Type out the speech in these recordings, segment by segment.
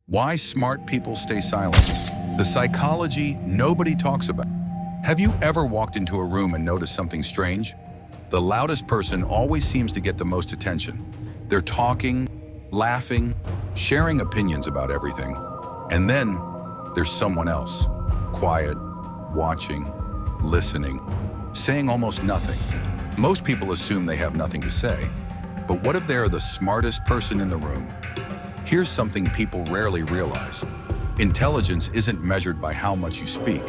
Why smart people stay silent. The psychology nobody talks about. Have you ever walked into a room and noticed something strange? The loudest person always seems to get the most attention. They're talking, laughing, sharing opinions about everything. And then there's someone else, quiet, watching, listening, saying almost nothing. Most people assume they have nothing to say. But what if they're the smartest person in the room? Here's something people rarely realize. Intelligence isn't measured by how much you speak.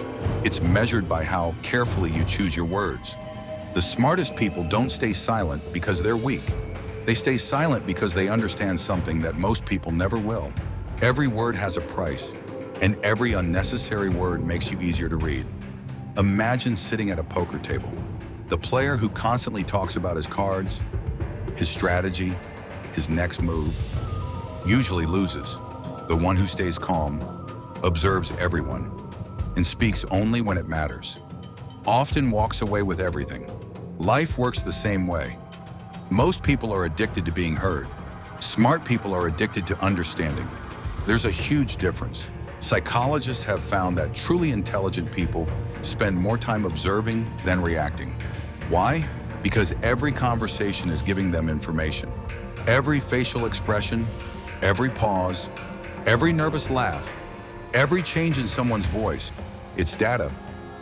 It's measured by how carefully you choose your words. The smartest people don't stay silent because they're weak. They stay silent because they understand something that most people never will. Every word has a price, and every unnecessary word makes you easier to read. Imagine sitting at a poker table. The player who constantly talks about his cards, his strategy, his next move, usually loses. The one who stays calm, observes everyone, and speaks only when it matters, often walks away with everything. Life works the same way. Most people are addicted to being heard. Smart people are addicted to understanding. There's a huge difference. Psychologists have found that truly intelligent people spend more time observing than reacting. Why? Because every conversation is giving them information. Every facial expression, every pause, every nervous laugh, every change in someone's voice, it's data.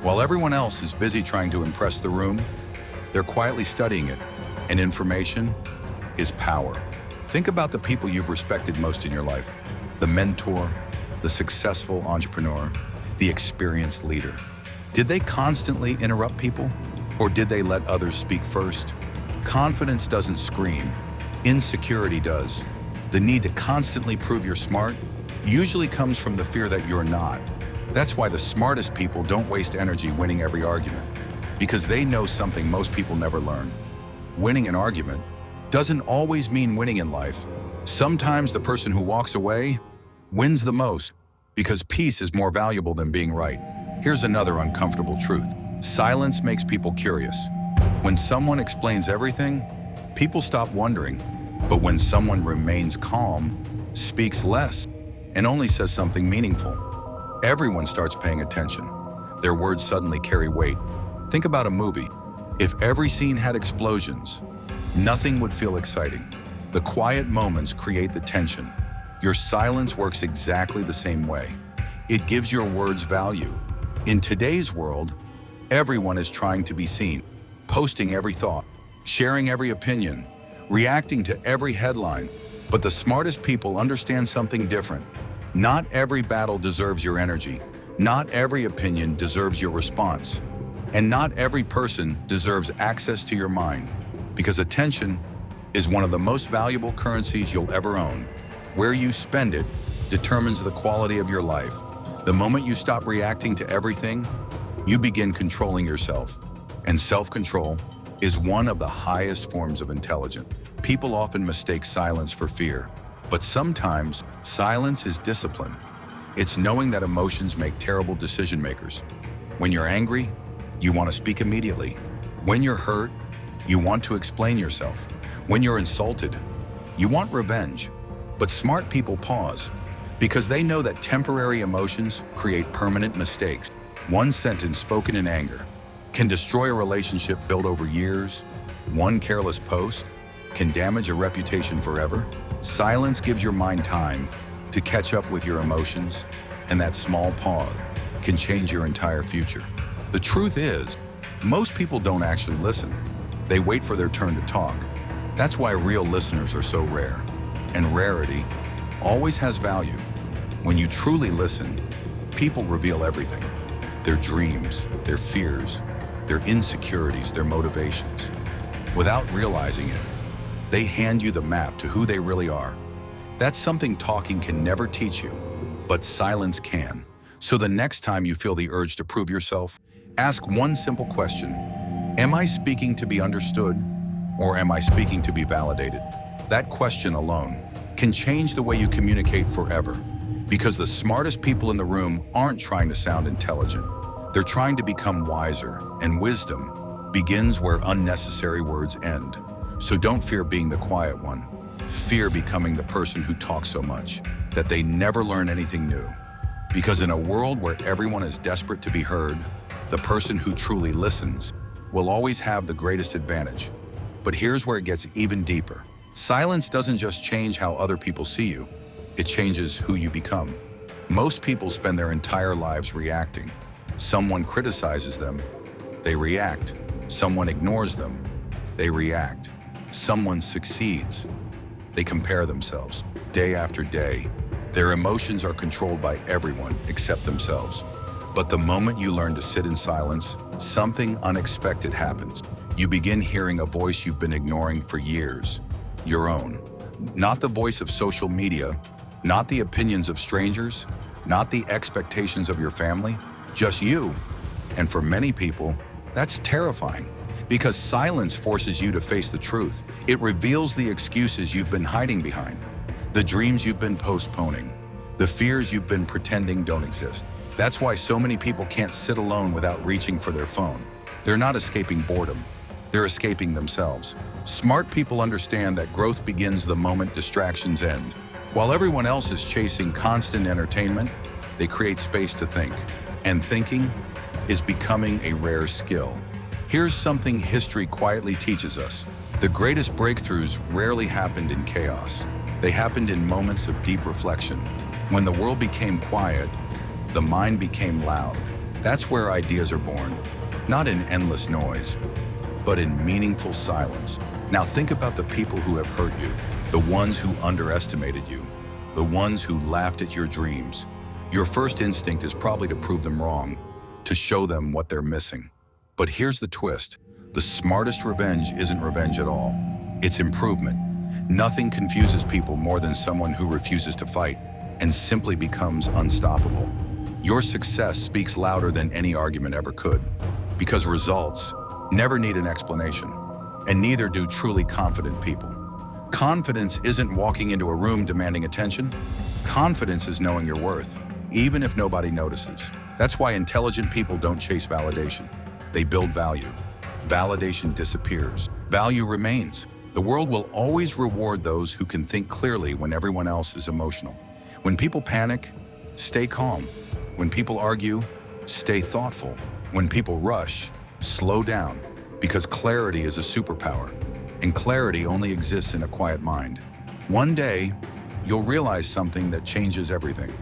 While everyone else is busy trying to impress the room, they're quietly studying it. And information is power. Think about the people you've respected most in your life. The mentor, the successful entrepreneur, the experienced leader. Did they constantly interrupt people? Or did they let others speak first? Confidence doesn't scream. Insecurity does. The need to constantly prove you're smart usually comes from the fear that you're not. That's why the smartest people don't waste energy winning every argument, because they know something most people never learn. Winning an argument doesn't always mean winning in life. Sometimes the person who walks away wins the most, because peace is more valuable than being right. Here's another uncomfortable truth. Silence makes people curious. When someone explains everything, people stop wondering. But when someone remains calm, speaks less, and only says something meaningful, everyone starts paying attention. Their words suddenly carry weight. Think about a movie. If every scene had explosions, nothing would feel exciting. The quiet moments create the tension. Your silence works exactly the same way. It gives your words value. In today's world, everyone is trying to be seen, posting every thought, sharing every opinion, reacting to every headline. But the smartest people understand something different. Not every battle deserves your energy. Not every opinion deserves your response. And not every person deserves access to your mind. Because attention is one of the most valuable currencies you'll ever own. Where you spend it determines the quality of your life. The moment you stop reacting to everything, you begin controlling yourself. And self-control is one of the highest forms of intelligence. People often mistake silence for fear, but sometimes silence is discipline. It's knowing that emotions make terrible decision makers. When you're angry, you want to speak immediately. When you're hurt, you want to explain yourself. When you're insulted, you want revenge. But smart people pause because they know that temporary emotions create permanent mistakes. One sentence spoken in anger can destroy a relationship built over years. One careless post can damage a reputation forever. Silence gives your mind time to catch up with your emotions, and that small pause can change your entire future. The truth is, most people don't actually listen. They wait for their turn to talk. That's why real listeners are so rare. And rarity always has value. When you truly listen, people reveal everything. Their dreams, their fears, their insecurities, their motivations. Without realizing it, they hand you the map to who they really are. That's something talking can never teach you, but silence can. So the next time you feel the urge to prove yourself, ask one simple question. Am I speaking to be understood, or am I speaking to be validated? That question alone can change the way you communicate forever. Because the smartest people in the room aren't trying to sound intelligent. They're trying to become wiser, and wisdom begins where unnecessary words end. So don't fear being the quiet one. Fear becoming the person who talks so much. that they never learn anything new. Because in a world where everyone is desperate to be heard, the person who truly listens will always have the greatest advantage. But here's where it gets even deeper. Silence doesn't just change how other people see you, it changes who you become. Most people spend their entire lives reacting. Someone criticizes them, they react. Someone ignores them, they react. Someone succeeds, they compare themselves. Day after day, their emotions are controlled by everyone except themselves. But the moment you learn to sit in silence, something unexpected happens. You begin hearing a voice you've been ignoring for years, your own. Not the voice of social media, not the opinions of strangers, not the expectations of your family, just you. And for many people, that's terrifying, because silence forces you to face the truth. It reveals the excuses you've been hiding behind, the dreams you've been postponing, the fears you've been pretending don't exist. That's why so many people can't sit alone without reaching for their phone. They're not escaping boredom, they're escaping themselves. Smart people understand that growth begins the moment distractions end. While everyone else is chasing constant entertainment, they create space to think. And thinking is becoming a rare skill. Here's something history quietly teaches us. The greatest breakthroughs rarely happened in chaos. They happened in moments of deep reflection. When the world became quiet, the mind became loud. That's where ideas are born, not in endless noise, but in meaningful silence. Now think about the people who have hurt you, the ones who underestimated you, the ones who laughed at your dreams. Your first instinct is probably to prove them wrong, to show them what they're missing. But here's the twist. The smartest revenge isn't revenge at all. It's improvement. Nothing confuses people more than someone who refuses to fight and simply becomes unstoppable. Your success speaks louder than any argument ever could, because results never need an explanation, and neither do truly confident people. Confidence isn't walking into a room demanding attention. Confidence is knowing your worth, even if nobody notices. That's why intelligent people don't chase validation. They build value. Validation disappears. Value remains. The world will always reward those who can think clearly when everyone else is emotional. When people panic, stay calm. When people argue, stay thoughtful. When people rush, slow down, because clarity is a superpower, and clarity only exists in a quiet mind. One day, you'll realize something that changes everything.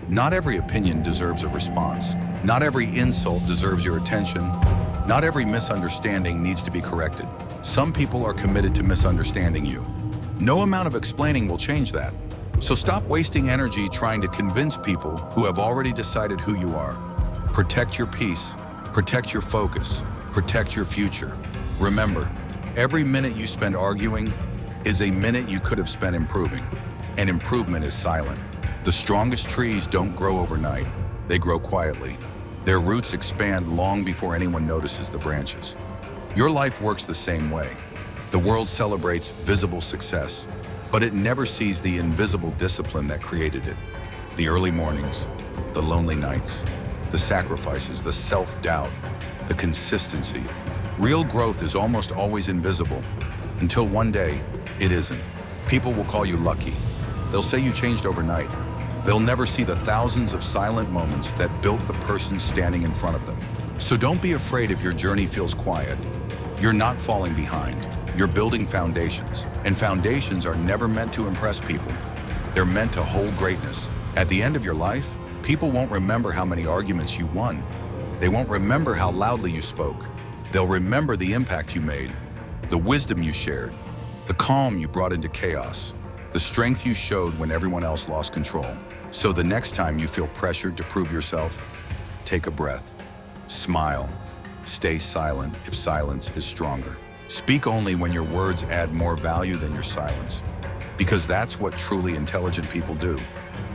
Not every opinion deserves a response. Not every insult deserves your attention. Not every misunderstanding needs to be corrected. Some people are committed to misunderstanding you. No amount of explaining will change that. So stop wasting energy trying to convince people who have already decided who you are. Protect your peace, protect your focus, protect your future. Remember, every minute you spend arguing is a minute you could have spent improving. And improvement is silent. The strongest trees don't grow overnight. They grow quietly. Their roots expand long before anyone notices the branches. Your life works the same way. The world celebrates visible success, but it never sees the invisible discipline that created it. The early mornings, the lonely nights, the sacrifices, the self-doubt, the consistency. Real growth is almost always invisible, until one day, it isn't. People will call you lucky. They'll say you changed overnight. They'll never see the thousands of silent moments that built the person standing in front of them. So don't be afraid if your journey feels quiet. You're not falling behind. You're building foundations. And foundations are never meant to impress people. They're meant to hold greatness. At the end of your life, people won't remember how many arguments you won. They won't remember how loudly you spoke. They'll remember the impact you made, the wisdom you shared, the calm you brought into chaos, the strength you showed when everyone else lost control. So the next time you feel pressured to prove yourself, take a breath, smile, stay silent if silence is stronger. Speak only when your words add more value than your silence, because that's what truly intelligent people do.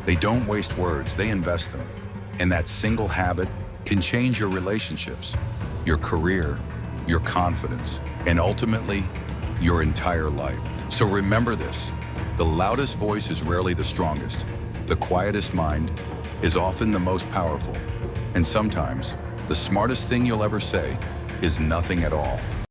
They don't waste words, they invest them. And that single habit can change your relationships, your career, your confidence, and ultimately, your entire life. So remember this, the loudest voice is rarely the strongest. The quietest mind is often the most powerful. And sometimes, the smartest thing you'll ever say is nothing at all.